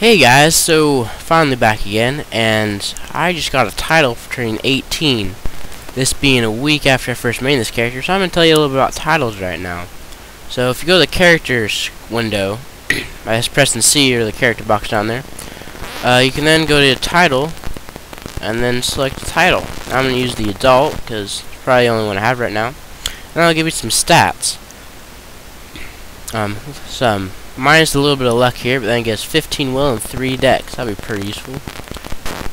Hey guys, so finally back again, and I just got a title for turning 18. This being a week after I first made this character, so I'm going to tell you a little bit about titles right now. So if you go to the characters window, by just pressing C or the character box down there, you can then go to the title, and then select the title. I'm going to use the adult, because it's probably the only one I have right now. And I'll give you some stats. Minus a little bit of luck here, but then it gets 15 will and 3 decks. That'd be pretty useful.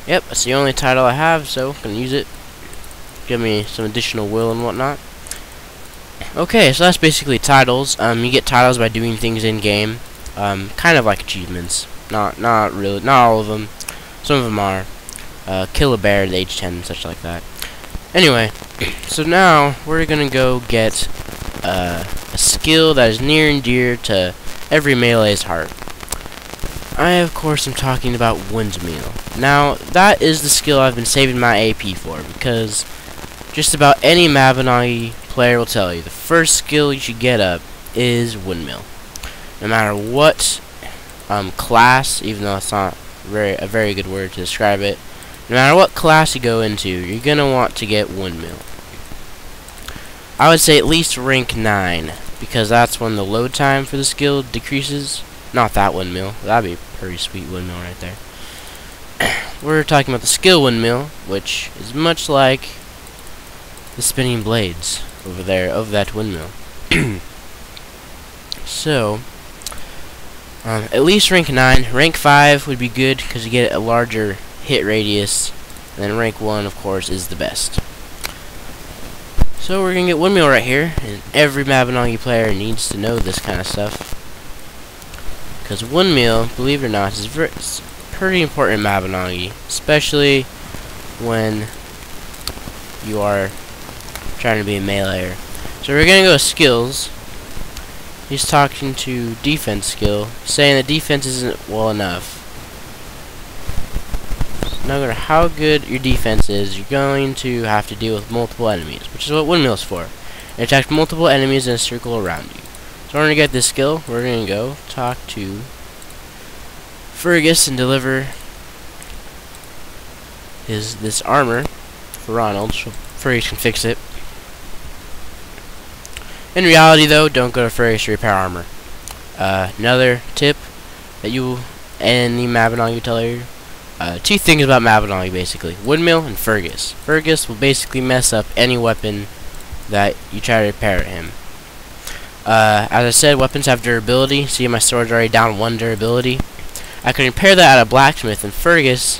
Yep, that's the only title I have, so I'm gonna use it. Give me some additional will and whatnot. Okay, so that's basically titles. You get titles by doing things in game, kind of like achievements. Not really, not all of them. Some of them are. Kill a bear at age 10 and such like that. Anyway, so now we're gonna go get a skill that is near and dear to every melee's heart. I, of course, am talking about Windmill. Now, that is the skill I've been saving my AP for, because just about any Mabinogi player will tell you the first skill you should get up is Windmill. No matter what class, even though it's not a very good word to describe it, no matter what class you go into, you're going to want to get Windmill. I would say at least rank 9, because that's when the load time for the skill decreases. Not that Windmill. That'd be a pretty sweet Windmill right there. We're talking about the skill Windmill, which is much like the spinning blades over there of that windmill. So, at least rank 9. Rank 5 would be good, because you get a larger hit radius. And then rank 1, of course, is the best. So we're going to get Windmill right here, and every Mabinogi player needs to know this kind of stuff. Because Windmill, believe it or not, is pretty important in Mabinogi, especially when you are trying to be a meleeer. So we're going to go to skills. He's talking to defense skill, saying that defense isn't well enough. No matter how good your defense is, you're going to have to deal with multiple enemies, which is what Windmill's for. It attacks multiple enemies in a circle around you. So we're going to get this skill. We're going to go talk to Fergus and deliver this armor for Ronald, so Fergus can fix it. In reality, though, don't go to Fergus to repair armor. Another tip that you and the Mabinogi tell you. 2 things about Mabinogi, basically. Windmill and Fergus. Fergus will basically mess up any weapon that you try to repair him. As I said, weapons have durability. See, my sword's already down 1 durability. I can repair that at a blacksmith, and Fergus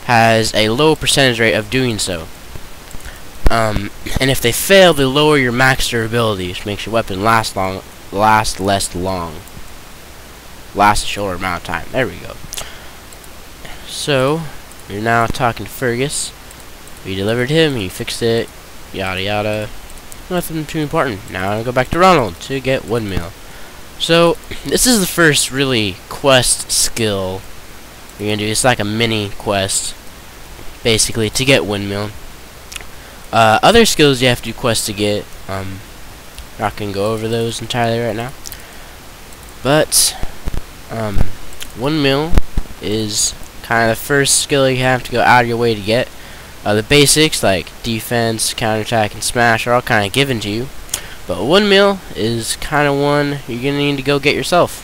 has a low percentage rate of doing so. And if they fail, they lower your max durability, which makes your weapon last less long. Last a shorter amount of time. There we go. So, you're now talking to Fergus. We delivered him, he fixed it, yada yada. Nothing too important. Now I'll go back to Ronald to get Windmill. So, this is the first really quest skill you're gonna do. It's like a mini quest, basically, to get Windmill. Other skills you have to do quests to get. Not gonna go over those entirely right now. But, Windmill is kind of the first skill you have to go out of your way to get. The basics like defense, counterattack, and smash are all kind of given to you. But Windmill is kind of one you're going to need to go get yourself.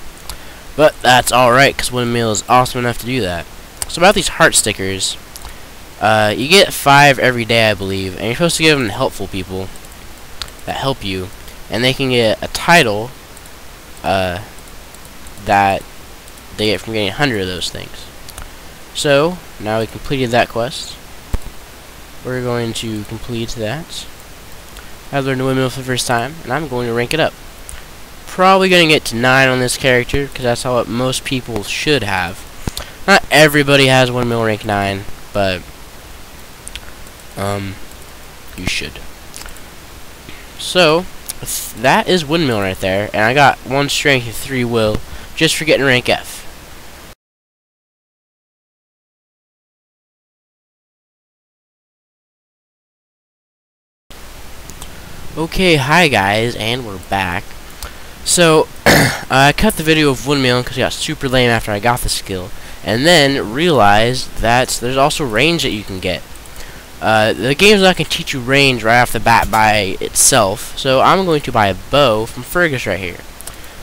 But that's alright, because Windmill is awesome enough to do that. So about these heart stickers, you get 5 every day, I believe. And you're supposed to give them to helpful people that help you. And they can get a title that they get from getting 100 of those things. So, now we completed that quest. We're going to complete that. I've learned the Windmill for the first time, and I'm going to rank it up. Probably going to get to 9 on this character, because that's how most people should have. Not everybody has Windmill rank 9, but you should. So, that is Windmill right there, and I got 1 strength and 3 will, just for getting rank F. Okay, hi guys, and we're back. So, I cut the video of Windmill because it got super lame after I got the skill. and then realize that there's also range that you can get. The game's not going to teach you range right off the bat by itself, so I'm going to buy a bow from Fergus right here.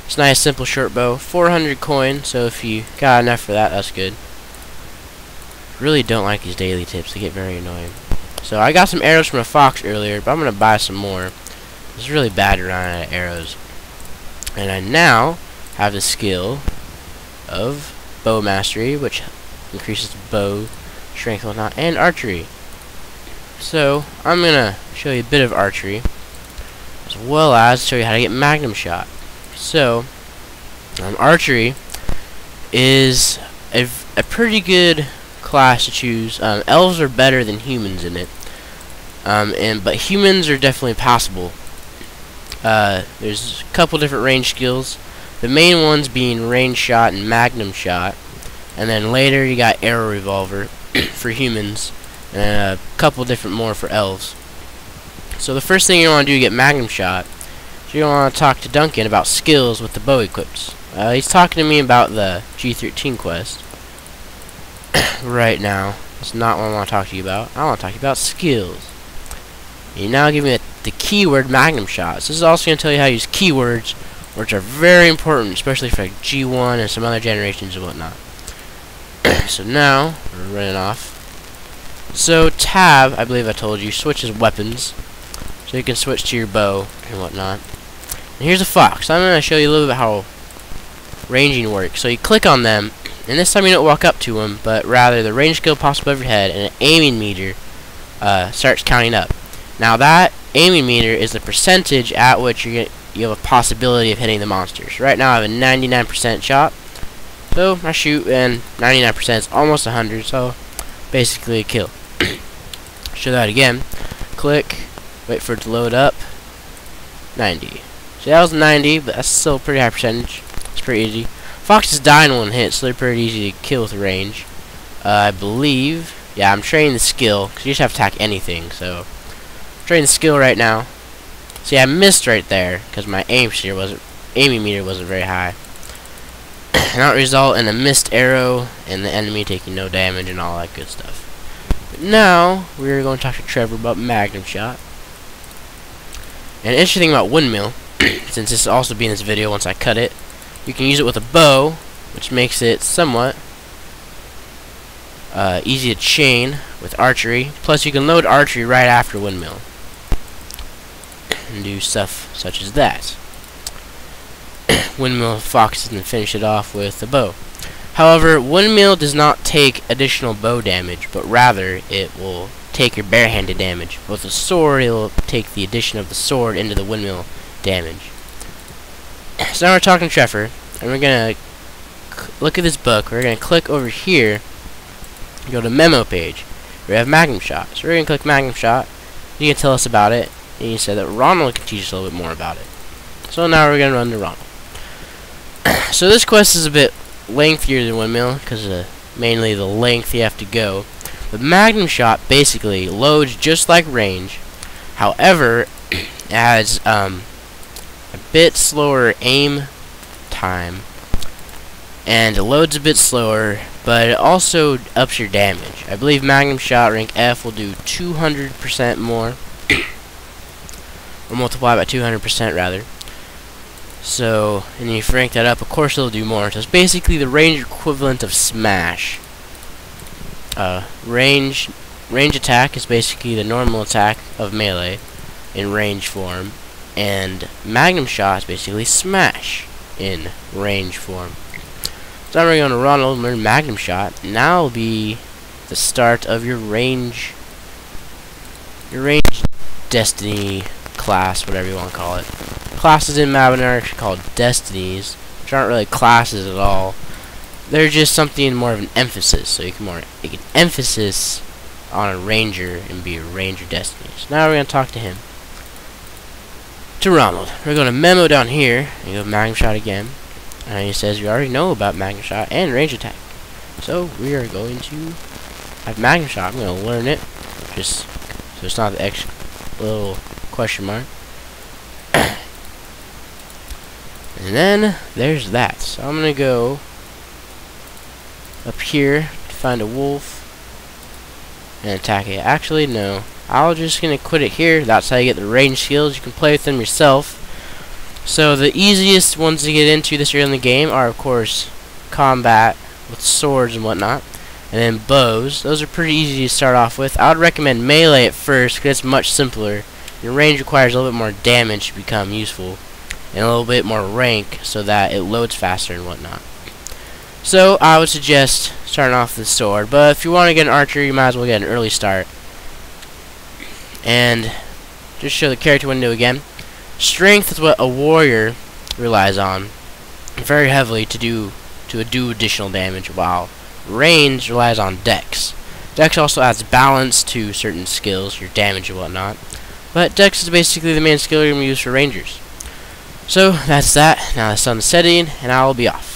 It's a nice, simple, short bow, 400 coin, so if you got enough for that, that's good. Really don't like these daily tips, they get very annoying. So I got some arrows from a fox earlier, but I'm going to buy some more. It's really bad to run out of arrows. And I now have the skill of bow mastery, which increases bow strength and whatnot, and archery. So I'm gonna show you a bit of archery, as well as show you how to get Magnum shot. So archery is a pretty good class to choose. Elves are better than humans in it, but humans are definitely passable. There's a couple different range skills. The main ones being range shot and Magnum shot, and then later you got arrow revolver for humans, and a couple different more for elves. So the first thing you want to do to get Magnum shot, so you want to talk to Duncan about skills with the bow equips. He's talking to me about the G13 quest right now. That's not what I want to talk to you about. I want to talk to you about skills. You now give me the keyword Magnum shots. This is also going to tell you how to use keywords, which are very important, especially for like G1 and some other generations and whatnot. So now, we're running off. So tab, I believe I told you, switches weapons. So you can switch to your bow and whatnot. And here's a fox. I'm going to show you a little bit how ranging works. So you click on them, and this time you don't walk up to them, but rather the range skill pops above your head, and an aiming meter starts counting up. Now that aiming meter is the percentage at which you have a possibility of hitting the monsters. Right now I have a 99% shot, so I shoot, and 99% is almost 100, so basically a kill. Show that again. Click, wait for it to load up. 90. So that was 90, but that's still a pretty high percentage. It's pretty easy. Foxes die in one hit, so they're pretty easy to kill with range. I believe. Yeah, I'm training the skill, because you just have to attack anything, so training the skill right now. See, I missed right there because my aiming meter wasn't very high. And that would result in a missed arrow and the enemy taking no damage and all that good stuff. But now we're going to talk to Trevor about Magnum shot. And an interesting thing about Windmill, since this will also be in this video once I cut it, you can use it with a bow, which makes it somewhat easy to chain with archery. Plus you can load archery right after Windmill and do stuff such as that. Windmill foxes and finish it off with a bow. However, Windmill does not take additional bow damage, but rather it will take your barehanded damage. With a sword, it will take the addition of the sword into the Windmill damage. So now we're talking to Trevor, and we're gonna look at this book. We're gonna click over here, go to memo page. We have Magnum shot. So we're gonna click Magnum shot. You can tell us about it, and you said that Ronald can teach us a little bit more about it. So now we're gonna run to Ronald. So this quest is a bit lengthier than Windmill because of mainly the length you have to go. The Magnum shot basically loads just like range. However, it has a bit slower aim time, and it loads a bit slower, but it also ups your damage. I believe Magnum shot rank F will do 200% more, or multiply by 200% rather. So, and if you rank that up, of course it'll do more. So it's basically the range equivalent of Smash. Range attack is basically the normal attack of melee in range form, and Magnum shot is basically Smash in range form. So now we're going to Ronald and learn Magnum shot. Now will be the start of your range destiny class, whatever you want to call it. Classes in Mabinogi are called destinies, which aren't really classes at all. They're just something more of an emphasis, so you can make an emphasis on a ranger and be a ranger destiny. So now we're going to talk to him. To Ronald. We're going to memo down here and go Magnum shot again. And he says we already know about Magnum shot and range attack. So we are going to have Magnum shot. I'm going to learn it, just so it's not the extra little question mark. And then there's that. So I'm gonna go up here to find a wolf and attack it. Actually, no. I'm just gonna quit it here. That's how you get the range skills. You can play with them yourself. So the easiest ones to get into this early in the game are, of course, combat with swords and whatnot, and then bows. Those are pretty easy to start off with. I would recommend melee at first because it's much simpler. Your range requires a little bit more damage to become useful, and a little bit more rank so that it loads faster and whatnot. So I would suggest starting off with the sword, but if you want to get an archer, you might as well get an early start. And just show the character window again. Strength is what a warrior relies on very heavily to do additional damage, while range relies on dex. Dex also adds balance to certain skills, your damage and whatnot. But dex is basically the main skill you're going to use for rangers. So that's that. Now the sun is setting, and I will be off.